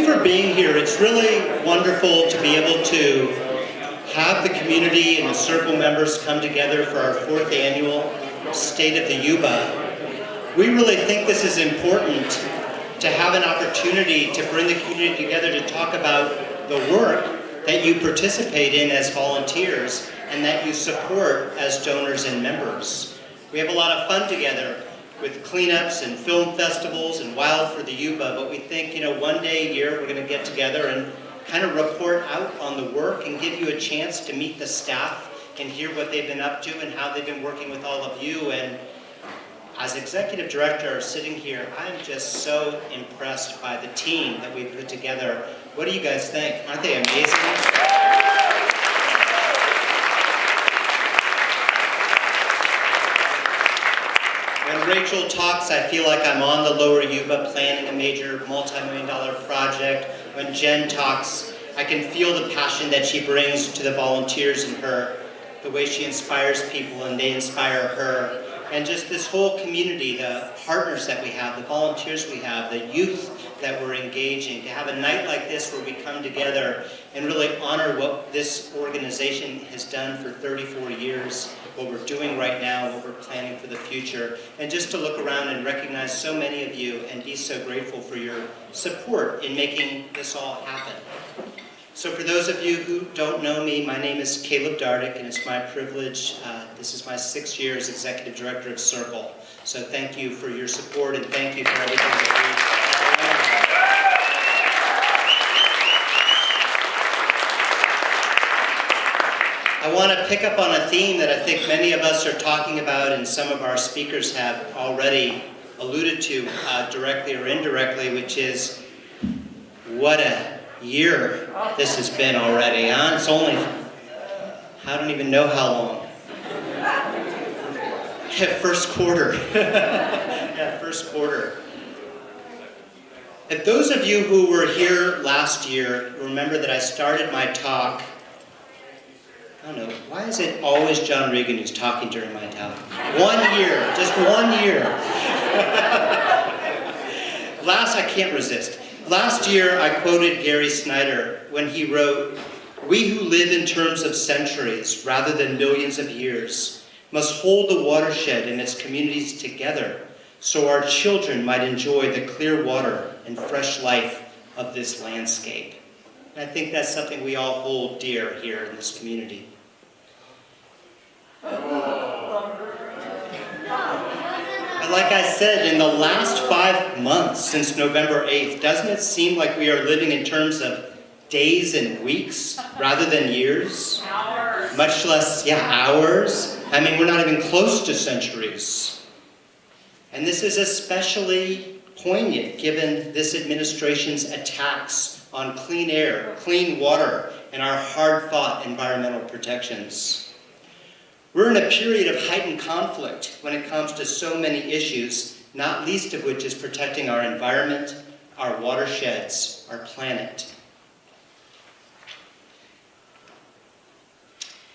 for being here. It's really wonderful to be able to have the community and the SYRCL members come together for our 4th annual State of the Yuba. We really think this is important to have an opportunity to bring the community together to talk about the work that you participate in as volunteers and that you support as donors and members. We have a lot of fun together with cleanups and film festivals and Wild for the Yuba, but we think, one day a year we're going to get together and kind of report out on the work and give you a chance to meet the staff and hear what they've been up to and how they've been working with all of you. And as executive director sitting here, I'm just so impressed by the team that we've put together. What do you guys think? Aren't they amazing? When Rachel talks, I feel like I'm on the Lower Yuba planning a major multi-million-dollar project. When Jen talks, I can feel the passion that she brings to the volunteers in her, the way she inspires people and they inspire her. And just this whole community, the partners that we have, the volunteers we have, the youth that we're engaging, to have a night like this where we come together and really honor what this organization has done for 34 years, what we're doing right now, what we're planning for the future, and just to look around and recognize so many of you and be so grateful for your support in making this all happen. So for those of you who don't know me, my name is Caleb Dardick, and it's my privilege. This is my 6th year as Executive Director of SYRCL. So thank you for your support, and thank you for everything that I want to pick up on a theme that I think many of us are talking about, and some of our speakers have already alluded to directly or indirectly, which is what a year this has been already, huh? It's only, I don't even know how long. First quarter. Yeah, first quarter. If those of you who were here last year remember that I started my talk, I don't know, why is it always John Regan who's talking during my talk? 1 year, just 1 year. I can't resist. Last year, I quoted Gary Snyder when he wrote, "We who live in terms of centuries rather than millions of years must hold the watershed and its communities together so our children might enjoy the clear water and fresh life of this landscape." And I think that's something we all hold dear here in this community. Like I said, in the last 5 months since November 8th, doesn't it seem like we are living in terms of days and weeks rather than years? Hours. Much less, hours. I mean, we're not even close to centuries. And this is especially poignant given this administration's attacks on clean air, clean water, and our hard-fought environmental protections. We're in a period of heightened conflict when it comes to so many issues, not least of which is protecting our environment, our watersheds, our planet.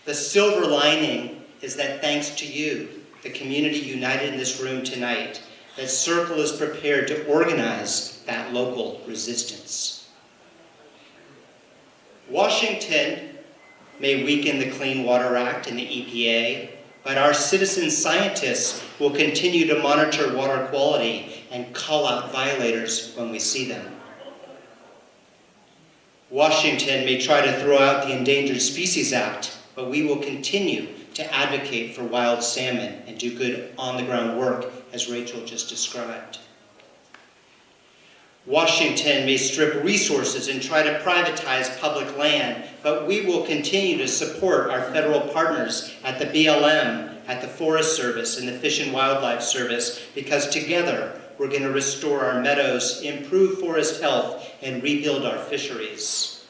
The silver lining is that thanks to you, the community united in this room tonight, that SYRCL is prepared to organize that local resistance. Washington may weaken the Clean Water Act and the EPA, but our citizen scientists will continue to monitor water quality and call out violators when we see them. Washington may try to throw out the Endangered Species Act, but we will continue to advocate for wild salmon and do good on-the-ground work, as Rachel just described. Washington may strip resources and try to privatize public land, but we will continue to support our federal partners at the BLM, at the Forest Service, and the Fish and Wildlife Service, because together we're going to restore our meadows, improve forest health, and rebuild our fisheries.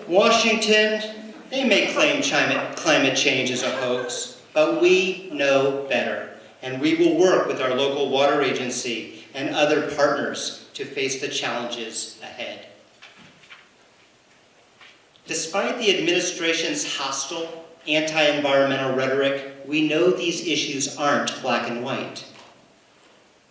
Washington, they may claim climate change is a hoax, but we know better, and we will work with our local water agency and other partners to face the challenges ahead. Despite the administration's hostile, anti-environmental rhetoric, we know these issues aren't black and white.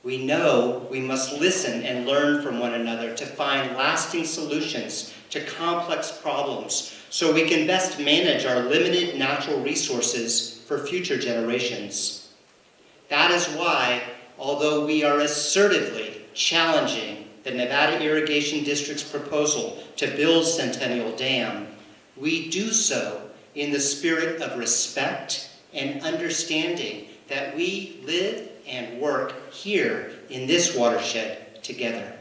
We know we must listen and learn from one another to find lasting solutions to complex problems so we can best manage our limited natural resources for future generations. That is why, although we are assertively challenging the Nevada Irrigation District's proposal to build Centennial Dam, we do so in the spirit of respect and understanding that we live and work here in this watershed together.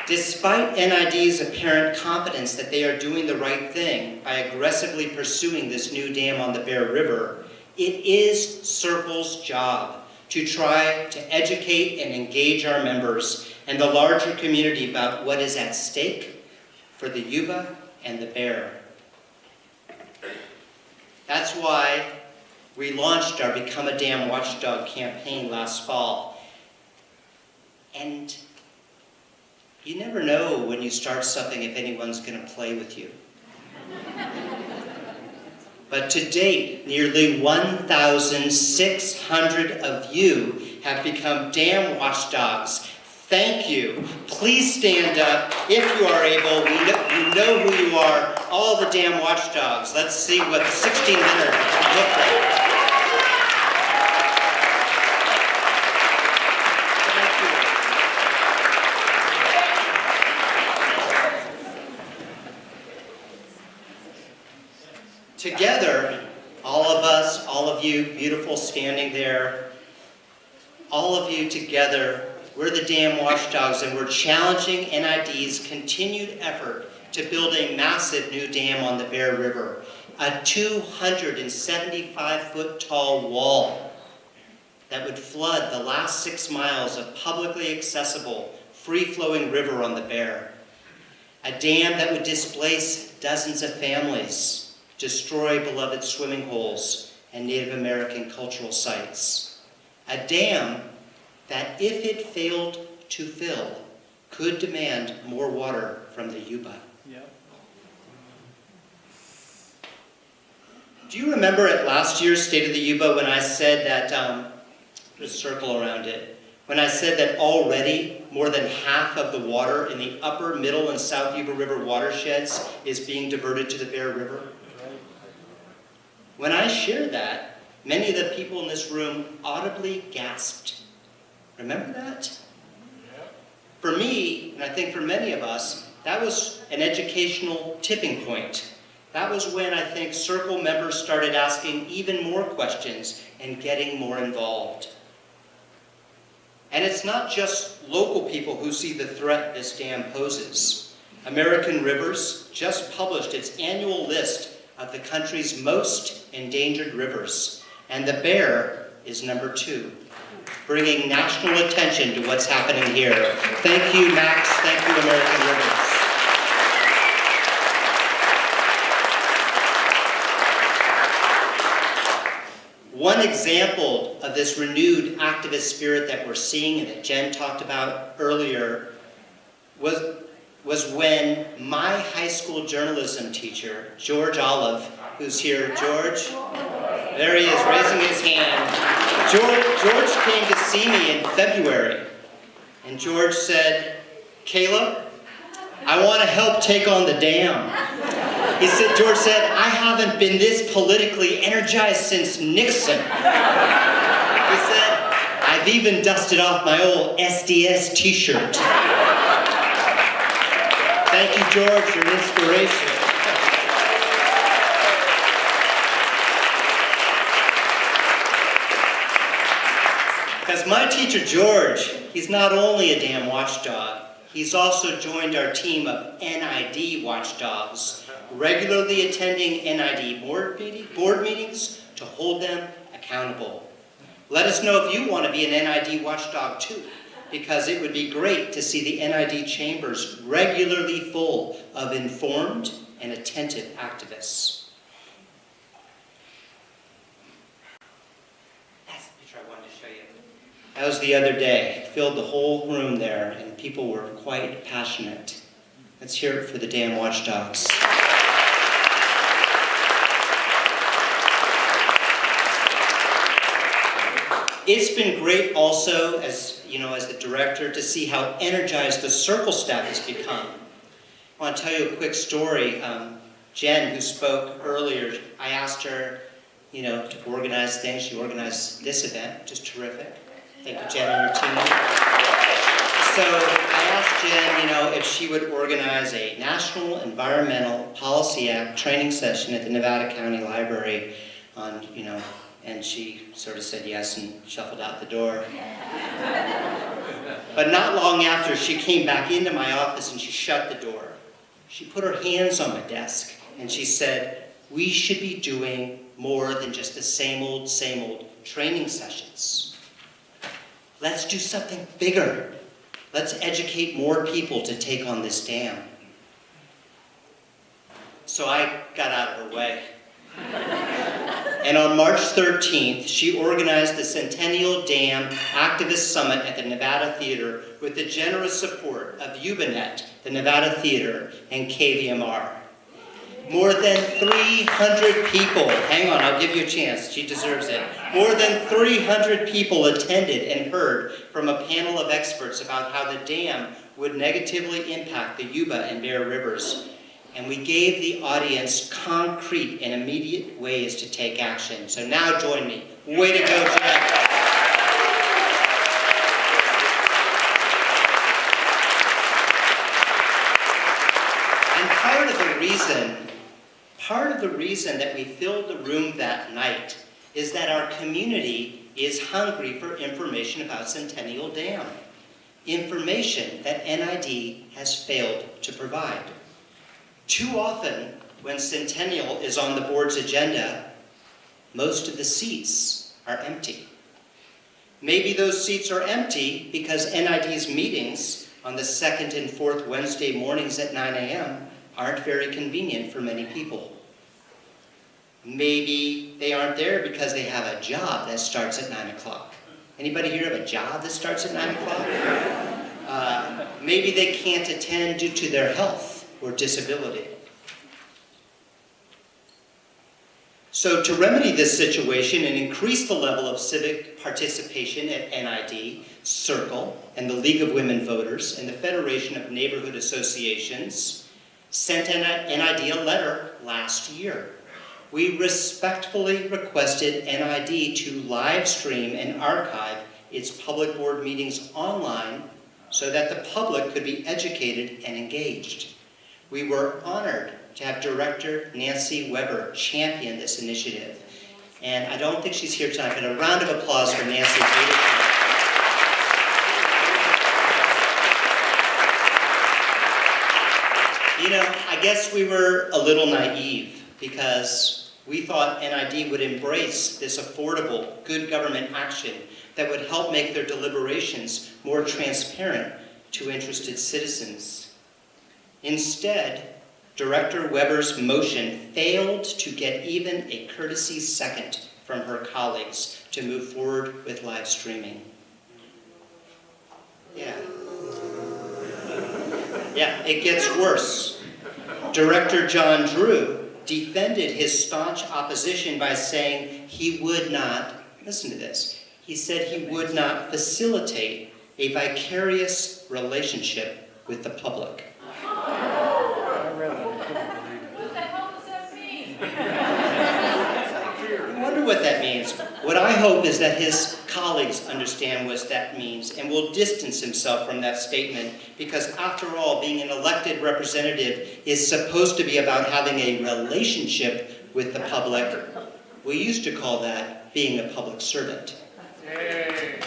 Despite NID's apparent confidence that they are doing the right thing by aggressively pursuing this new dam on the Bear River, it is SYRCL's job to try to educate and engage our members and the larger community about what is at stake for the Yuba and the Bear. That's why we launched our Become a Dam Watchdog campaign last fall. And you never know when you start something if anyone's going to play with you. But to date, nearly 1,600 of you have become dam watchdogs. Thank you. Please stand up if you are able. You know who you are, all the dam watchdogs. Let's see what 1,600 look like. Together, all of us, all of you, beautiful standing there, all of you together, we're the Dam Watchdogs, and we're challenging NID's continued effort to build a massive new dam on the Bear River, a 275-foot tall wall that would flood the last 6 miles of publicly accessible, free-flowing river on the Bear, a dam that would displace dozens of families, destroy beloved swimming holes and Native American cultural sites. A dam that, if it failed to fill, could demand more water from the Yuba. Yep. Do you remember at last year's State of the Yuba when I said that, put a circle around it, when I said that already more than half of the water in the upper, middle, and South Yuba River watersheds is being diverted to the Bear River? When I shared that, many of the people in this room audibly gasped. Remember that? For me, and I think for many of us, that was an educational tipping point. That was when I think SYRCL members started asking even more questions and getting more involved. And it's not just local people who see the threat this dam poses. American Rivers just published its annual list of the country's most endangered rivers, and the Bear is number 2, bringing national attention to what's happening here. Thank you, Max. Thank you, American Rivers. One example of this renewed activist spirit that we're seeing and that Jen talked about earlier was when my high school journalism teacher, George Olive, who's here, George, there he is, raising his hand. George came to see me in February, and George said, "Caleb, I want to help take on the dam." George said, "I haven't been this politically energized since Nixon." He said, "I've even dusted off my old SDS t-shirt." Thank you, George, you're an inspiration. Because my teacher, George, he's not only a dam watchdog, he's also joined our team of NID watchdogs, regularly attending NID board meetings to hold them accountable. Let us know if you want to be an NID watchdog too, because it would be great to see the NID chambers regularly full of informed and attentive activists. That's the picture I wanted to show you. That was the other day. filled the whole room there, and people were quite passionate. Let's hear it for the Dam Watchdogs. It's been great also, as the director, to see how energized the SYRCL staff has become. I want to tell you a quick story. Jen, who spoke earlier, I asked her, to organize things. She organized this event, which is terrific. Thank you, Jen, and your team. So I asked Jen, if she would organize a National Environmental Policy Act training session at the Nevada County Library on, and she sort of said yes and shuffled out the door. But not long after, she came back into my office and she shut the door. She put her hands on my desk and she said, we should be doing more than just the same old training sessions. Let's do something bigger. Let's educate more people to take on this dam. So I got out of her way. And on March 13th, she organized the Centennial Dam Activist Summit at the Nevada Theater with the generous support of UBANet, the Nevada Theater, and KVMR. More than 300 people, hang on, I'll give you a chance, she deserves it. More than 300 people attended and heard from a panel of experts about how the dam would negatively impact the Yuba and Bear Rivers. And we gave the audience concrete and immediate ways to take action. So now join me. Way to go, Jeff. And part of the reason that we filled the room that night is that our community is hungry for information about Centennial Dam. Information that NID has failed to provide. Too often, when Centennial is on the board's agenda, most of the seats are empty. Maybe those seats are empty because NID's meetings on the second and fourth Wednesday mornings at 9 a.m. aren't very convenient for many people. Maybe they aren't there because they have a job that starts at 9 o'clock. Anybody here have a job that starts at 9 o'clock? Maybe they can't attend due to their health or disability. So to remedy this situation and increase the level of civic participation at NID, SYRCL, and the League of Women Voters, and the Federation of Neighborhood Associations, sent NID a letter last year. We respectfully requested NID to live stream and archive its public board meetings online so that the public could be educated and engaged. We were honored to have Director Nancy Weber champion this initiative. And I don't think she's here tonight, but a round of applause for Nancy. I guess we were a little naive because we thought NID would embrace this affordable, good government action that would help make their deliberations more transparent to interested citizens. Instead, Director Weber's motion failed to get even a courtesy second from her colleagues to move forward with live streaming. Yeah, it gets worse. Director John Drew defended his staunch opposition by saying he would not, listen to this, he said he would not facilitate a vicarious relationship with the public. I wonder what that means. What I hope is that his colleagues understand what that means and will distance himself from that statement, because after all, being an elected representative is supposed to be about having a relationship with the public. We used to call that being a public servant. Yay.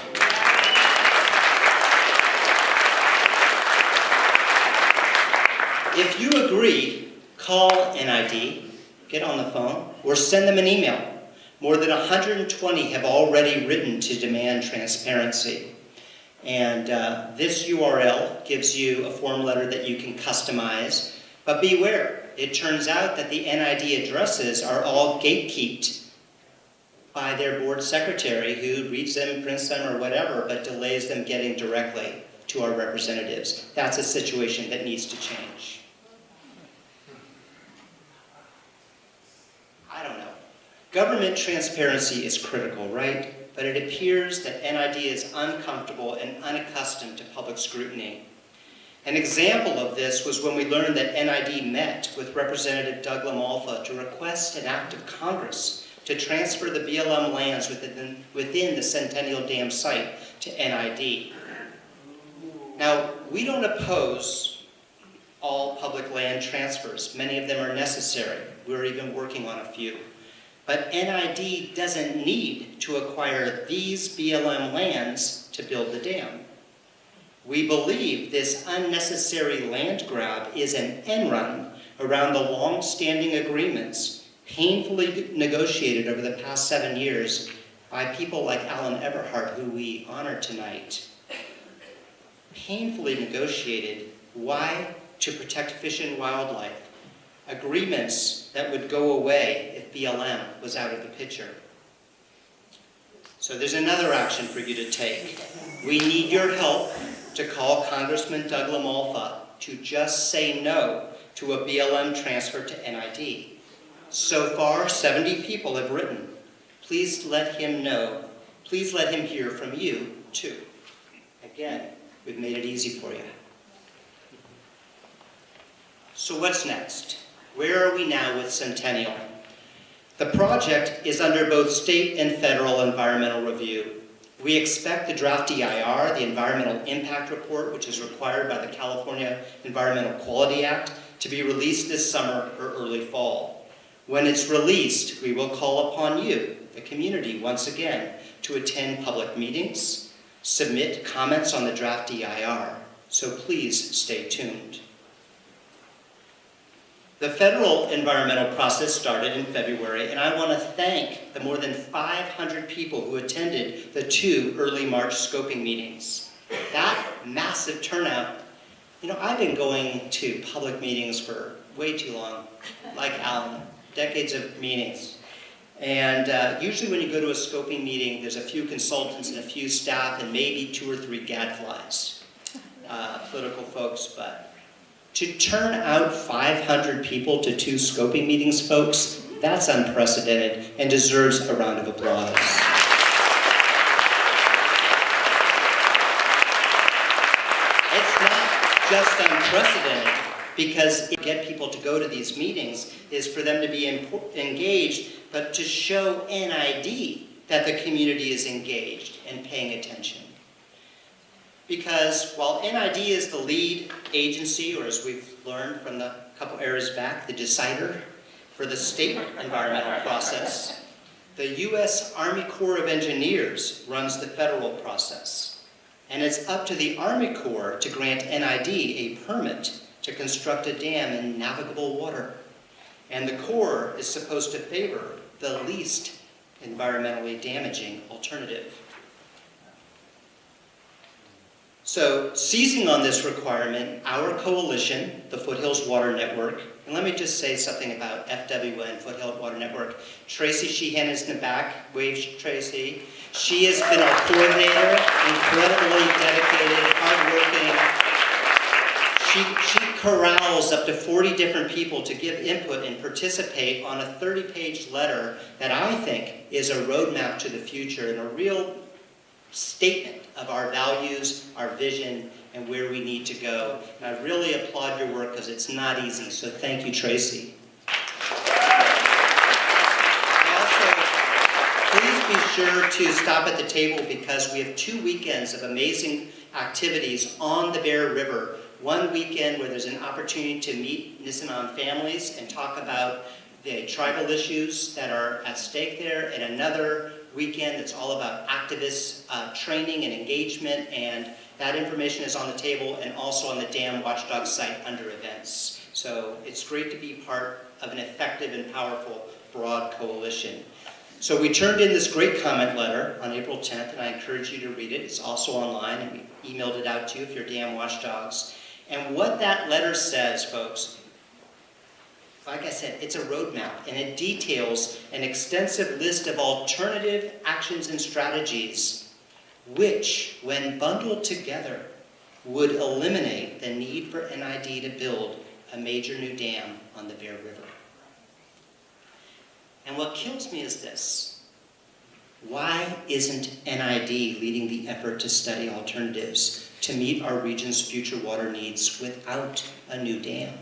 If you agree, call NID, get on the phone, or send them an email. More than 120 have already written to demand transparency. And this URL gives you a form letter that you can customize. But beware, it turns out that the NID addresses are all gatekeeped. by their board secretary who reads them, prints them, or whatever, but delays them getting directly to our representatives. That's a situation that needs to change. I don't know. Government transparency is critical, right? But it appears that NID is uncomfortable and unaccustomed to public scrutiny. An example of this was when we learned that NID met with Representative Doug LaMalfa to request an act of Congress to transfer the BLM lands within the Centennial Dam site to NID. Now, we don't oppose all public land transfers. Many of them are necessary. We're even working on a few. But NID doesn't need to acquire these BLM lands to build the dam. We believe this unnecessary land grab is an end run around the long-standing agreements painfully negotiated over the past 7 years by people like Alan Everhart, who we honor tonight. Painfully negotiated. Why? To protect fish and wildlife. Agreements that would go away if BLM was out of the picture. So there's another action for you to take. We need your help to call Congressman Doug LaMalfa to just say no to a BLM transfer to NID. So far, 70 people have written. Please let him know. Please let him hear from you, too. Again, we've made it easy for you. So what's next? Where are we now with Centennial? The project is under both state and federal environmental review. We expect the draft EIR, the Environmental Impact Report, which is required by the California Environmental Quality Act, to be released this summer or early fall. When it's released, we will call upon you, the community, once again, to attend public meetings, submit comments on the draft EIR. So please stay tuned. The federal environmental process started in February, and I want to thank the more than 500 people who attended the 2 early March scoping meetings. That massive turnout, I've been going to public meetings for way too long, like Alan, decades of meetings. And usually when you go to a scoping meeting, there's a few consultants and a few staff and maybe 2 or 3 gadflies, political folks, but to turn out 500 people to 2 scoping meetings, folks, that's unprecedented and deserves a round of applause. It's not just unprecedented because to get people to go to these meetings is for them to be engaged, but to show NID that the community is engaged and paying attention. Because while NID is the lead agency, or as we've learned from the couple eras back, the decider for the state environmental process, the U.S. Army Corps of Engineers runs the federal process. And it's up to the Army Corps to grant NID a permit to construct a dam in navigable water. And the Corps is supposed to favor the least environmentally damaging alternative. So, seizing on this requirement, our coalition, the Foothills Water Network, and let me just say something about FWN, Foothills Water Network. Tracy Sheehan is in the back. Wave, Tracy. She has been our coordinator, incredibly dedicated, hardworking. She corrals up to 40 different people to give input and participate on a 30-page letter that I think is a roadmap to the future and a real statement of our values, our vision, and where we need to go. And I really applaud your work because it's not easy, so thank you, Tracy. Also, please be sure to stop at the table because we have 2 weekends of amazing activities on the Bear River. One weekend where there's an opportunity to meet Nisenan families and talk about the tribal issues that are at stake there, and another weekend that's all about activist training and engagement, and that information is on the table and also on the Dam Watchdog site under events. So it's great to be part of an effective and powerful broad coalition. So we turned in this great comment letter on April 10th, and I encourage you to read it. It's also online, and we emailed it out to you if you're Dam Watchdogs. And what that letter says, folks, like I said, it's a roadmap, and it details an extensive list of alternative actions and strategies, which, when bundled together, would eliminate the need for NID to build a major new dam on the Bear River. And what kills me is this. Why isn't NID leading the effort to study alternatives to meet our region's future water needs without a new dam?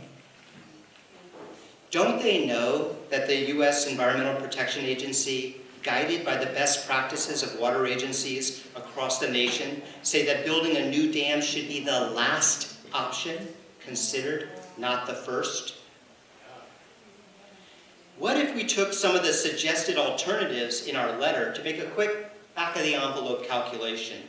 Don't they know that the U.S. Environmental Protection Agency, guided by the best practices of water agencies across the nation, say that building a new dam should be the last option considered, not the first? What if we took some of the suggested alternatives in our letter to make a quick back-of-the-envelope calculation?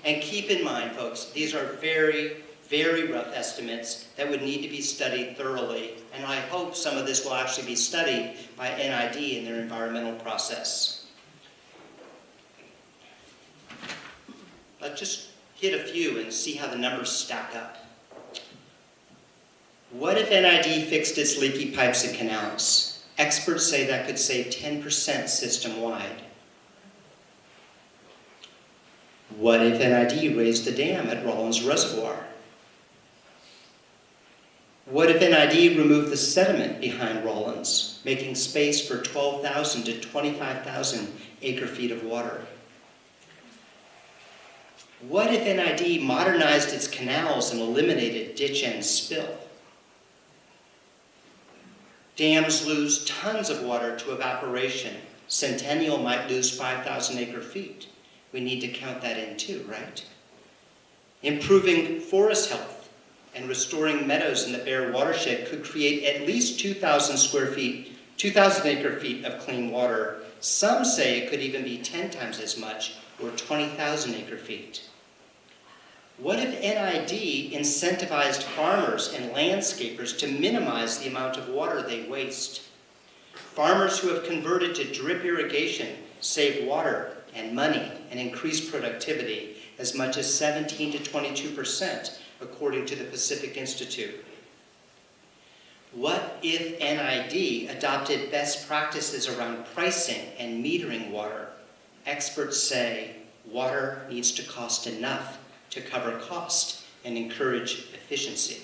And keep in mind, folks, these are very, very rough estimates that would need to be studied thoroughly, and I hope some of this will actually be studied by NID in their environmental process. Let's just hit a few and see how the numbers stack up. What if NID fixed its leaky pipes and canals? Experts say that could save 10% system-wide. What if NID raised the dam at Rollins Reservoir? What if NID removed the sediment behind Rollins, making space for 12,000 to 25,000 acre-feet of water? What if NID modernized its canals and eliminated ditch and spill? Dams lose tons of water to evaporation. Centennial might lose 5,000 acre-feet. We need to count that in too, right? Improving forest health and restoring meadows in the Bear watershed could create at least 2,000 acre-feet of clean water. Some say it could even be 10 times as much, or 20,000 acre-feet. What if NID incentivized farmers and landscapers to minimize the amount of water they waste? Farmers who have converted to drip irrigation save water and money and increase productivity as much as 17 to 22%, according to the Pacific Institute. What if NID adopted best practices around pricing and metering water? Experts say water needs to cost enough to cover cost and encourage efficiency.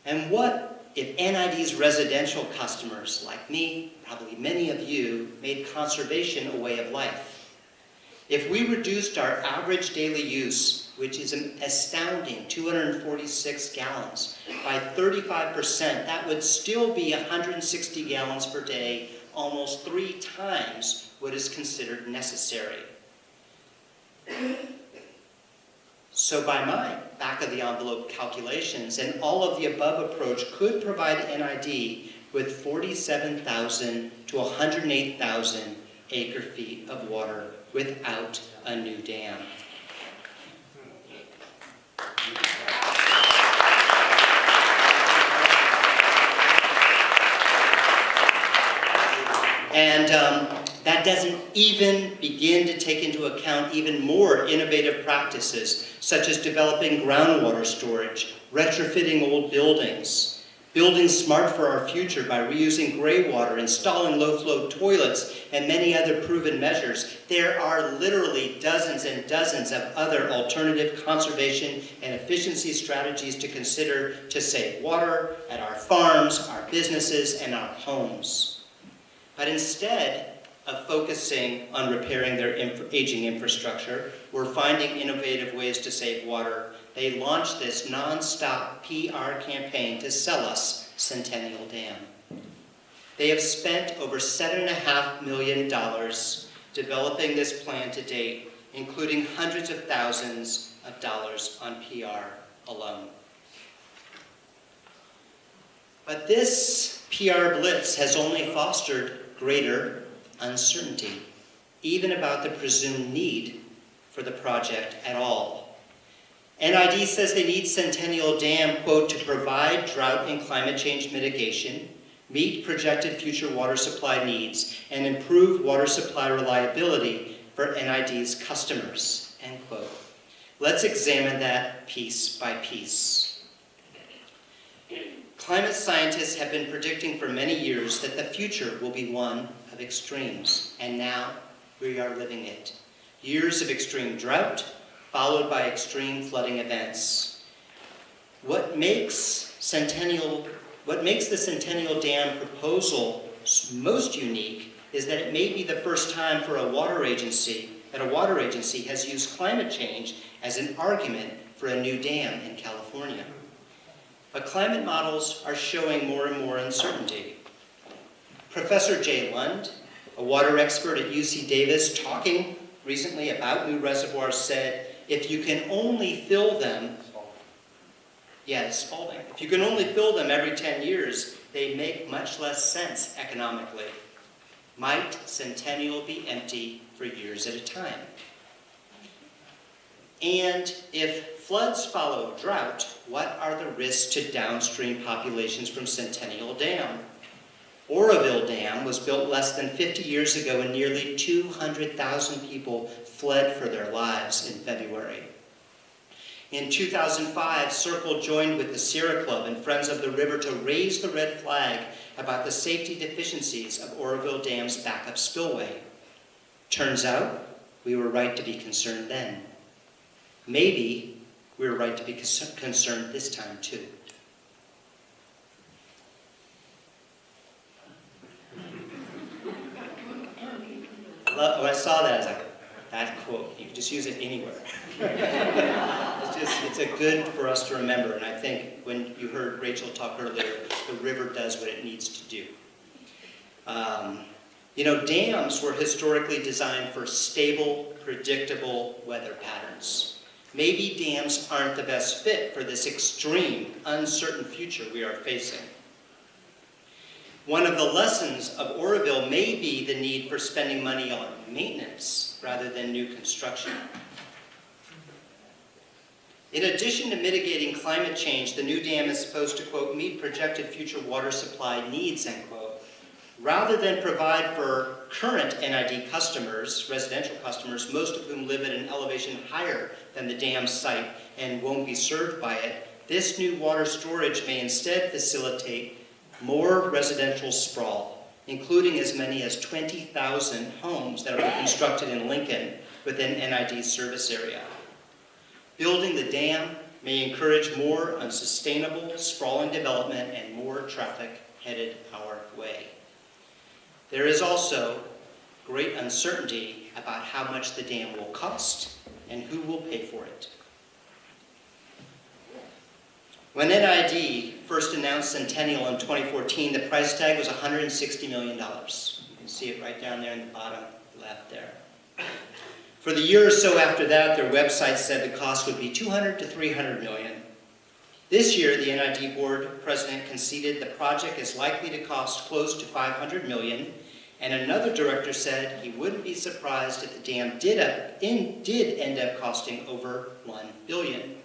And what if NID's residential customers, like me, probably many of you, made conservation a way of life? If we reduced our average daily use, which is an astounding 246 gallons, by 35%, that would still be 160 gallons per day, almost 3 times what is considered necessary. So by my back-of-the-envelope calculations, and all of the above approach could provide NID with 47,000 to 108,000 acre-feet of water without a new dam. And that doesn't even begin to take into account even more innovative practices, such as developing groundwater storage, retrofitting old buildings, building smart for our future by reusing gray water, installing low-flow toilets, and many other proven measures. There are literally dozens and dozens of other alternative conservation and efficiency strategies to consider to save water at our farms, our businesses, and our homes. But instead of focusing on repairing their aging infrastructure, we're finding innovative ways to save water. They launched this non-stop PR campaign to sell us Centennial Dam. They have spent over $7.5 million developing this plan to date, including hundreds of thousands of dollars on PR alone. But this PR blitz has only fostered greater uncertainty, even about the presumed need for the project at all. NID says they need Centennial Dam, quote, to provide drought and climate change mitigation, meet projected future water supply needs, and improve water supply reliability for NID's customers, end quote. Let's examine that piece by piece. Climate scientists have been predicting for many years that the future will be one of extremes, and now we are living it. Years of extreme drought, followed by extreme flooding events. What makes the Centennial Dam proposal most unique is that it may be the first time for a water agency has used climate change as an argument for a new dam in California. But climate models are showing more and more uncertainty. Professor Jay Lund, a water expert at UC Davis, talking recently about new reservoirs, said, if you can only fill them, it's scalding. If you can only fill them every 10 years, they make much less sense economically. Might Centennial be empty for years at a time? And if floods follow drought, what are the risks to downstream populations from Centennial Dam? Oroville Dam was built less than 50 years ago, and nearly 200,000 people fled for their lives in February. In 2005, SYRCL joined with the Sierra Club and Friends of the River to raise the red flag about the safety deficiencies of Oroville Dam's backup spillway. Turns out, we were right to be concerned then. Maybe we were right to be concerned this time too. When I saw that, I was like, that quote, you can just use it anywhere. It's a good for us to remember, and I think when you heard Rachel talk earlier, the river does what it needs to do. Dams were historically designed for stable, predictable weather patterns. Maybe dams aren't the best fit for this extreme, uncertain future we are facing. One of the lessons of Oroville may be the need for spending money on maintenance rather than new construction. In addition to mitigating climate change, the new dam is supposed to, quote, meet projected future water supply needs, end quote, rather than provide for current NID customers, residential customers, most of whom live at an elevation higher than the dam site and won't be served by it. This new water storage may instead facilitate more residential sprawl, including as many as 20,000 homes that are constructed in Lincoln within NID's service area. Building the dam may encourage more unsustainable, sprawling development and more traffic headed our way. There is also great uncertainty about how much the dam will cost and who will pay for it. When NID first announced Centennial in 2014, the price tag was $160 million. You can see it right down there in the bottom left there. For the year or so after that, their website said the cost would be $200 to $300 million. This year, the NID board president conceded the project is likely to cost close to $500 million, and another director said he wouldn't be surprised if the dam did end up costing over $1 billion,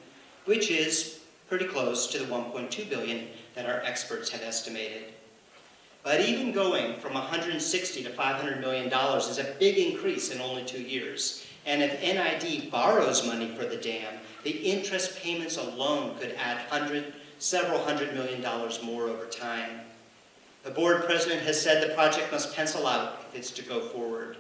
which is pretty close to the $1.2 billion that our experts had estimated. But even going from $160 to $500 million is a big increase in only 2 years. And if NID borrows money for the dam, the interest payments alone could add several $100 million more over time. The board president has said the project must pencil out if it's to go forward.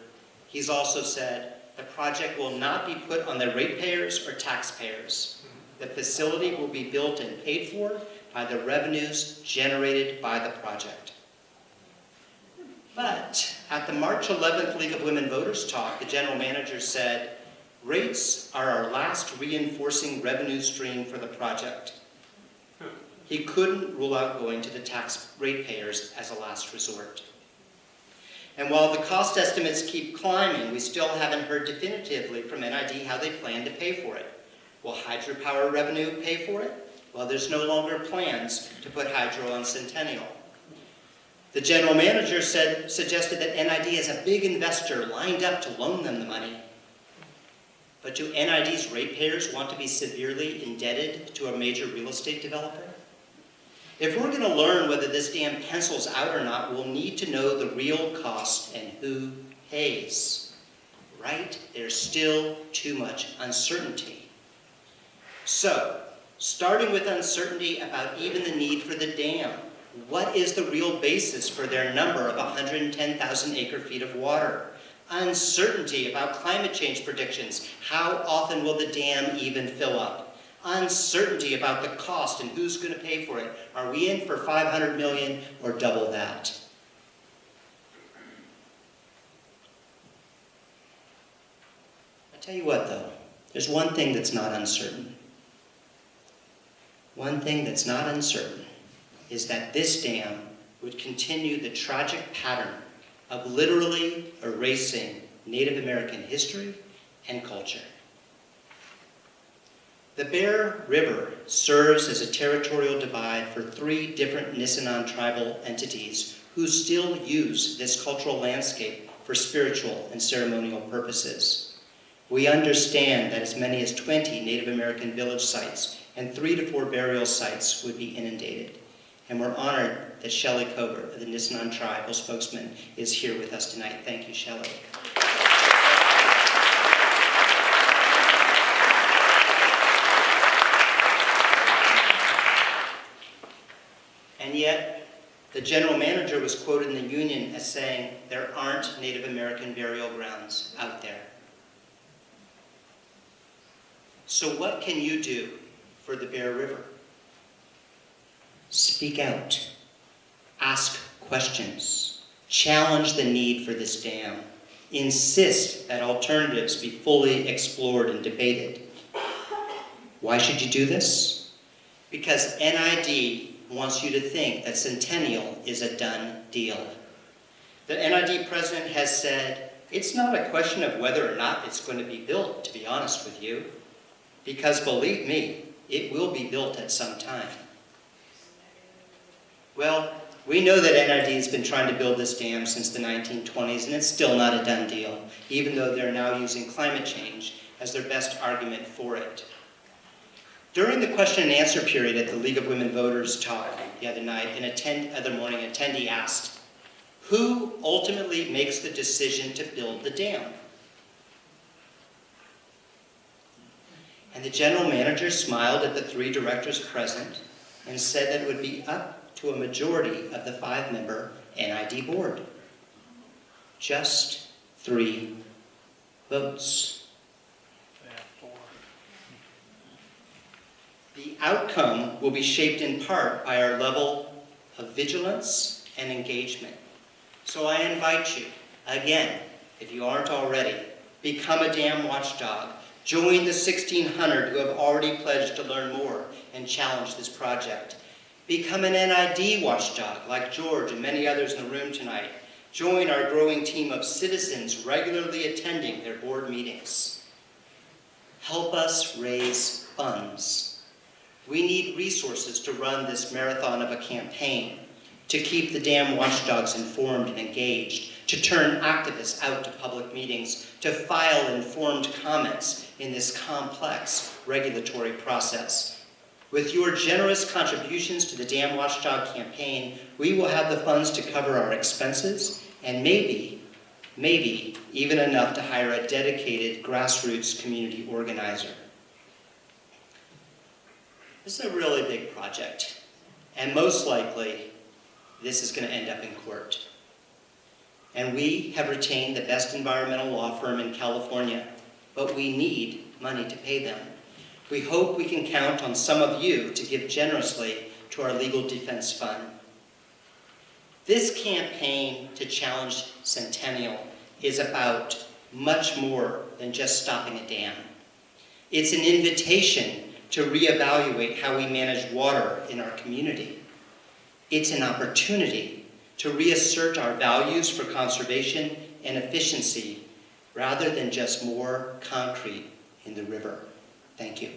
He's also said the project will not be put on the ratepayers or taxpayers. The facility will be built and paid for by the revenues generated by the project. But at the March 11th League of Women Voters talk, the general manager said, rates are our last reinforcing revenue stream for the project. He couldn't rule out going to the tax ratepayers as a last resort. And while the cost estimates keep climbing, we still haven't heard definitively from NID how they plan to pay for it. Will hydropower revenue pay for it? Well, there's no longer plans to put hydro on Centennial. The general manager suggested that NID is a big investor lined up to loan them the money. But do NID's ratepayers want to be severely indebted to a major real estate developer? If we're going to learn whether this dam pencils out or not, we'll need to know the real cost and who pays. Right? There's still too much uncertainty. So starting with uncertainty about even the need for the dam. What is the real basis for their number of 110,000 acre-feet of water? Uncertainty about climate change predictions. How often will the dam even fill up? Uncertainty about the cost and who's going to pay for it. Are we in for $500 million or double that? I tell you what though, there's one thing that's not uncertain. One thing that's not uncertain is that this dam would continue the tragic pattern of literally erasing Native American history and culture. The Bear River serves as a territorial divide for 3 different Nisenan tribal entities who still use this cultural landscape for spiritual and ceremonial purposes. We understand that as many as 20 Native American village sites and 3 to 4 burial sites would be inundated. And we're honored that Shelley Covert, the Nisenan tribal spokesman, is here with us tonight. Thank you, Shelley. And yet, the general manager was quoted in the union as saying, there aren't Native American burial grounds out there. So what can you do for the Bear River? Speak out. Ask questions. Challenge the need for this dam. Insist that alternatives be fully explored and debated. Why should you do this? Because NID wants you to think that Centennial is a done deal. The NID president has said, it's not a question of whether or not it's going to be built, to be honest with you. Because believe me, it will be built at some time. Well, we know that NID has been trying to build this dam since the 1920s, and it's still not a done deal, even though they're now using climate change as their best argument for it. During the question and answer period at the League of Women Voters talk the other night, an attendee asked, who ultimately makes the decision to build the dam? And the general manager smiled at the 3 directors present and said that it would be up to a majority of the 5-member NID board. Just 3 votes. The outcome will be shaped in part by our level of vigilance and engagement. So I invite you, again, if you aren't already, become a dam watchdog. Join the 1,600 who have already pledged to learn more and challenge this project. Become an NID watchdog like George and many others in the room tonight. Join our growing team of citizens regularly attending their board meetings. Help us raise funds. We need resources to run this marathon of a campaign, to keep the dam watchdogs informed and engaged, to turn activists out to public meetings, to file informed comments in this complex regulatory process. With your generous contributions to the Dam Watchdog campaign, we will have the funds to cover our expenses and maybe even enough to hire a dedicated grassroots community organizer. This is a really big project, and most likely, this is going to end up in court. And we have retained the best environmental law firm in California, but we need money to pay them. We hope we can count on some of you to give generously to our legal defense fund. This campaign to challenge Centennial is about much more than just stopping a dam. It's an invitation to reevaluate how we manage water in our community. It's an opportunity to reassert our values for conservation and efficiency rather than just more concrete in the river. Thank you.